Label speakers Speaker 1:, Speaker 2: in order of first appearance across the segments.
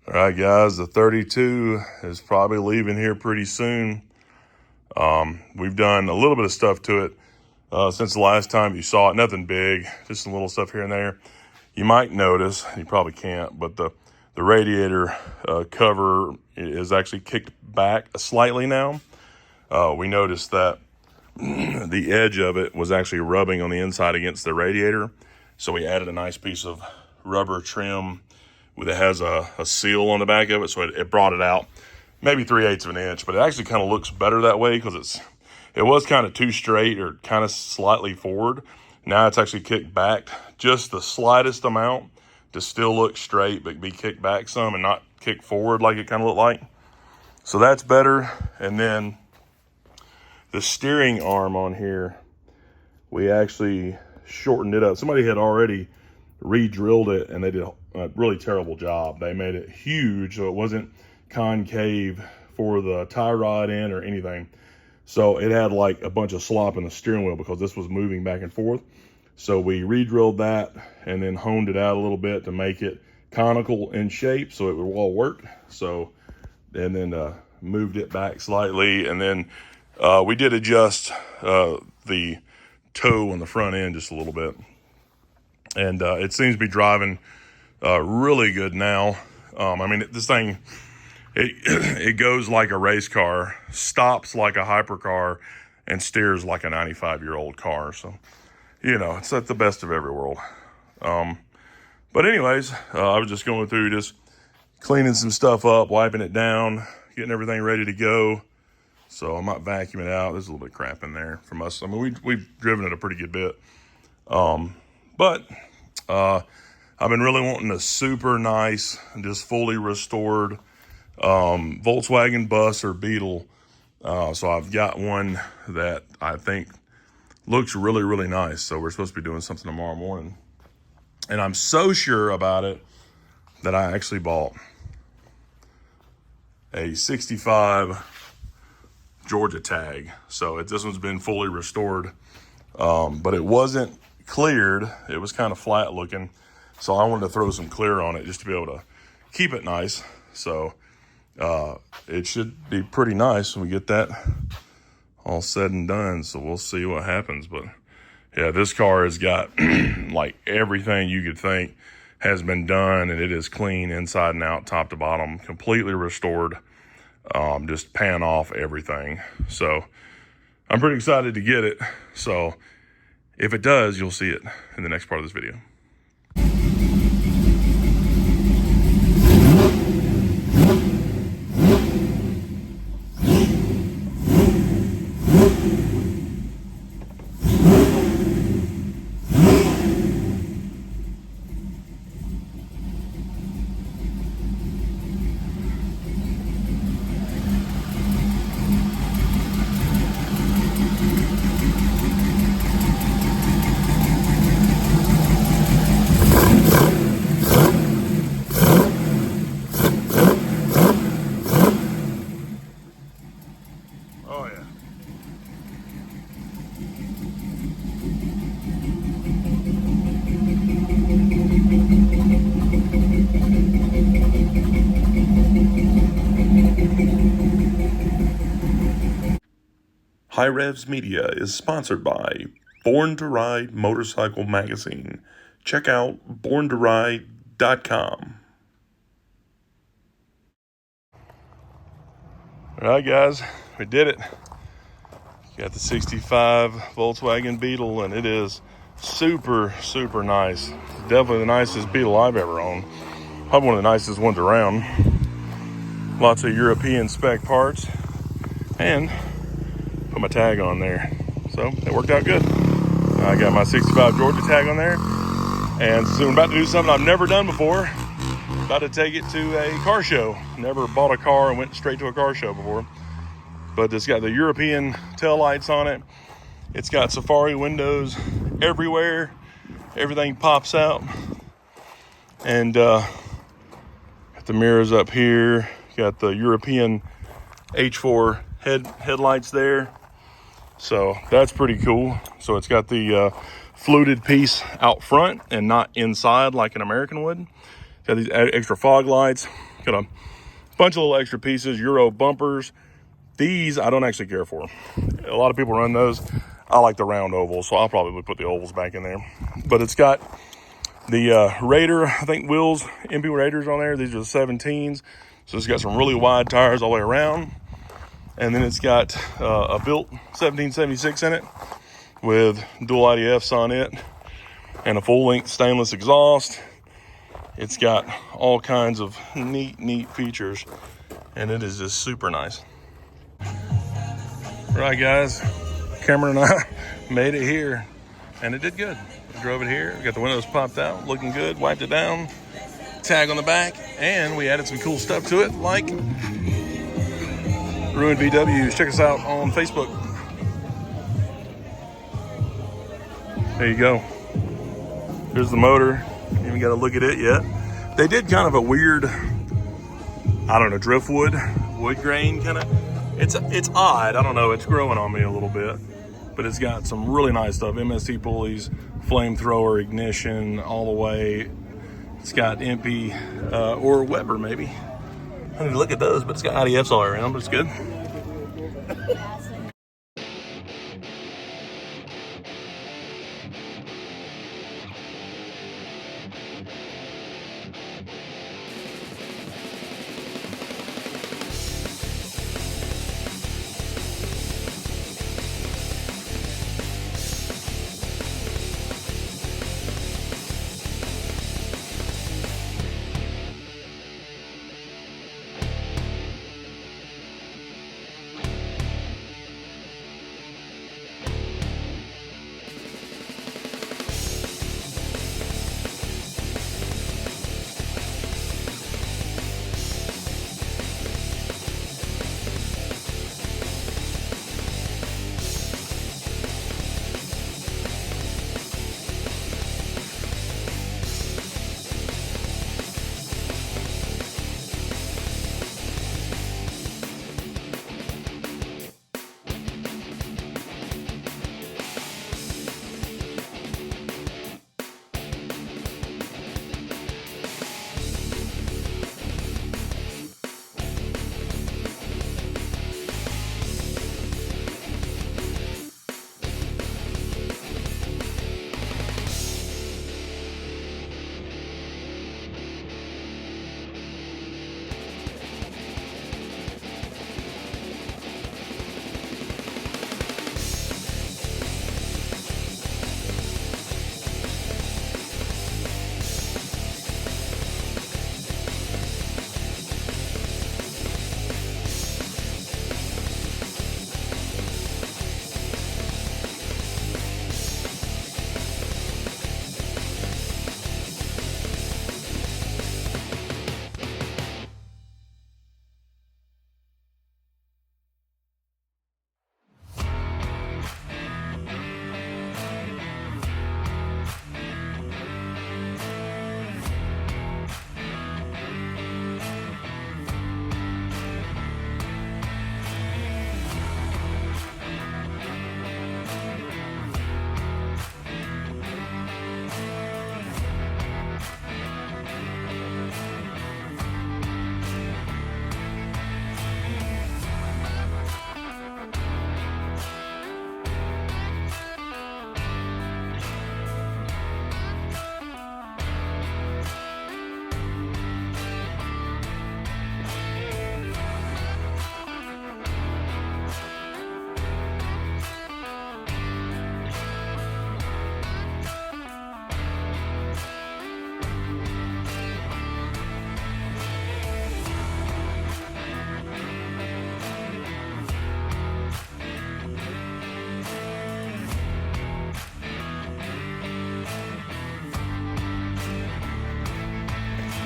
Speaker 1: All right, guys, the 32 is probably leaving here pretty soon. We've done a little bit of stuff to it since the last time you saw it. Nothing big, just some little stuff here and there. You might notice, you probably can't, but the radiator cover is actually kicked back slightly now. We noticed that the edge of it was actually rubbing on the inside against the radiator. So we added a nice piece of rubber trim that has a seal on the back of it. So it brought it out maybe 3/8 of an inch, but it actually kind of looks better that way because it was kind of too straight or kind of slightly forward. Now it's actually kicked back just the slightest amount to still look straight, but be kicked back some and not kick forward like it kind of looked like. So that's better. And then the steering arm on here, we actually shortened it up. Somebody had already re-drilled it and they did a really terrible job. They made it huge so it wasn't concave for the tie rod in or anything. So it had like a bunch of slop in the steering wheel because this was moving back and forth. So we re-drilled that and then honed it out a little bit to make it conical in shape so it would all work. So, and then moved it back slightly. And then we did adjust the toe on the front end just a little bit. And it seems to be driving really good now. I mean, this thing, it goes like a race car, stops like a hypercar, and steers like a 95-year-old car. So, you know, it's at the best of every world. But anyways, I was just going through, just cleaning some stuff up, wiping it down, getting everything ready to go. So I might vacuum it out. There's a little bit of crap in there from us. I mean, we've driven it a pretty good bit. But I've been really wanting a super nice, just fully restored Volkswagen bus or Beetle. So I've got one that I think looks really, really nice. So we're supposed to be doing something tomorrow morning. And I'm so sure about it that I actually bought a 65 Georgia tag. So this one's been fully restored, but it wasn't cleared. It was kind of flat looking. So I wanted to throw some clear on it just to be able to keep it nice. So it should be pretty nice when we get that all said and done. So we'll see what happens. But yeah, this car has got like everything you could think has been done, and it is clean inside and out, top to bottom, completely restored. Just pan off everything. So I'm pretty excited to get it. So if it does, you'll see it in the next part of this video. Hirevz Media is sponsored by Born to Ride Motorcycle Magazine. Check out borntoride.com. All right, guys, we did it. Got the 65 Volkswagen Beetle, and it is super, super nice. Definitely the nicest Beetle I've ever owned. Probably one of the nicest ones around. Lots of European spec parts, and put my tag on there. So it worked out good. I got my 65 Georgia tag on there. And so I'm about to do something I've never done before. About to take it to a car show. Never bought a car and went straight to a car show before. But it's got the European tail lights on it. It's got safari windows everywhere. Everything pops out. And got the mirrors up here. Got the European H4 headlights there. So that's pretty cool. So it's got the fluted piece out front and not inside like an American would. Got these extra fog lights. Got a bunch of little extra pieces, Euro bumpers. These I don't actually care for. A lot of people run those. I like the round ovals, so I'll probably put the ovals back in there. But it's got the Raider, I think, wheels, EMPI Raiders on there. These are the 17s. So it's got some really wide tires all the way around. And then it's got a built 1776 in it with dual IDFs on it and a full-length stainless exhaust. It's got all kinds of neat features, and it is just super nice. All right, guys, Cameron and I made it here, and it did good. We drove it here, we got the windows popped out, looking good, wiped it down, tag on the back, and we added some cool stuff to it, like Ruined VWs. Check us out on Facebook. There you go. Here's the motor. You haven't got to look at it yet. They did kind of a weird, I don't know, driftwood, wood grain kind of. It's odd. I don't know. It's growing on me a little bit. But it's got some really nice stuff. MST pulleys, flamethrower ignition all the way. It's got EMPI or Weber maybe. I need to look at those, but it's got IDFs all around, but it's good.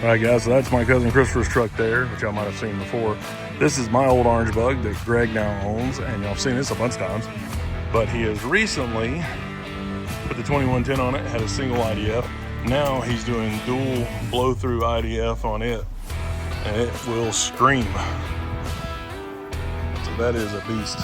Speaker 1: All right, guys, so that's my cousin Christopher's truck there, which y'all might have seen before. This is my old orange bug that Greg now owns, and y'all have seen this a bunch of times. But he has recently put the 2110 on it, had a single IDF. Now he's doing dual blow-through IDF on it, and it will scream. So that is a beast.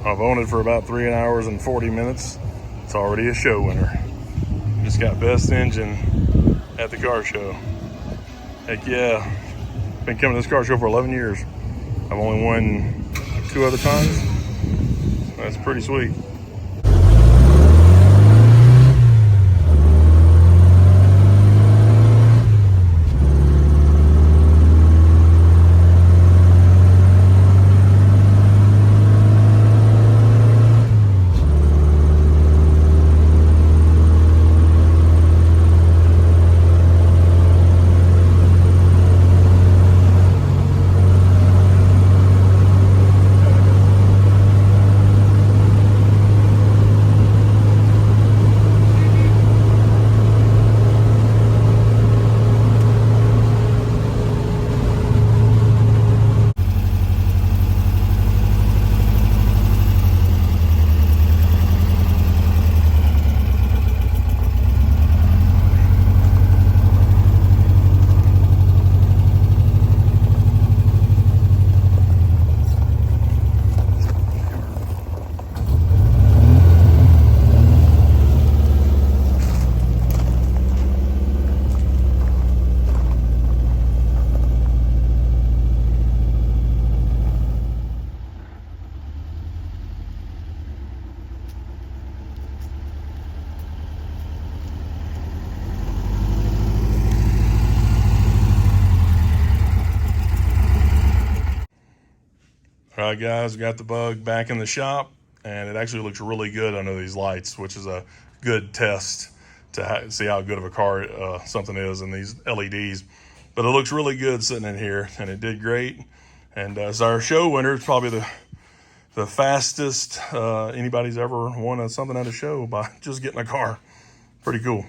Speaker 1: I've owned it for about 3 hours and 40 minutes. It's already a show winner. Just got best engine at the car show. Heck yeah. Been coming to this car show for 11 years. I've only won 2 other times. That's pretty sweet. All right, guys, got the Bug back in the shop, and it actually looks really good under these lights, which is a good test to see how good of a car something is in these LEDs. But it looks really good sitting in here, and it did great. And as our show winner, it's probably the fastest anybody's ever won something at a show by just getting a car. Pretty cool.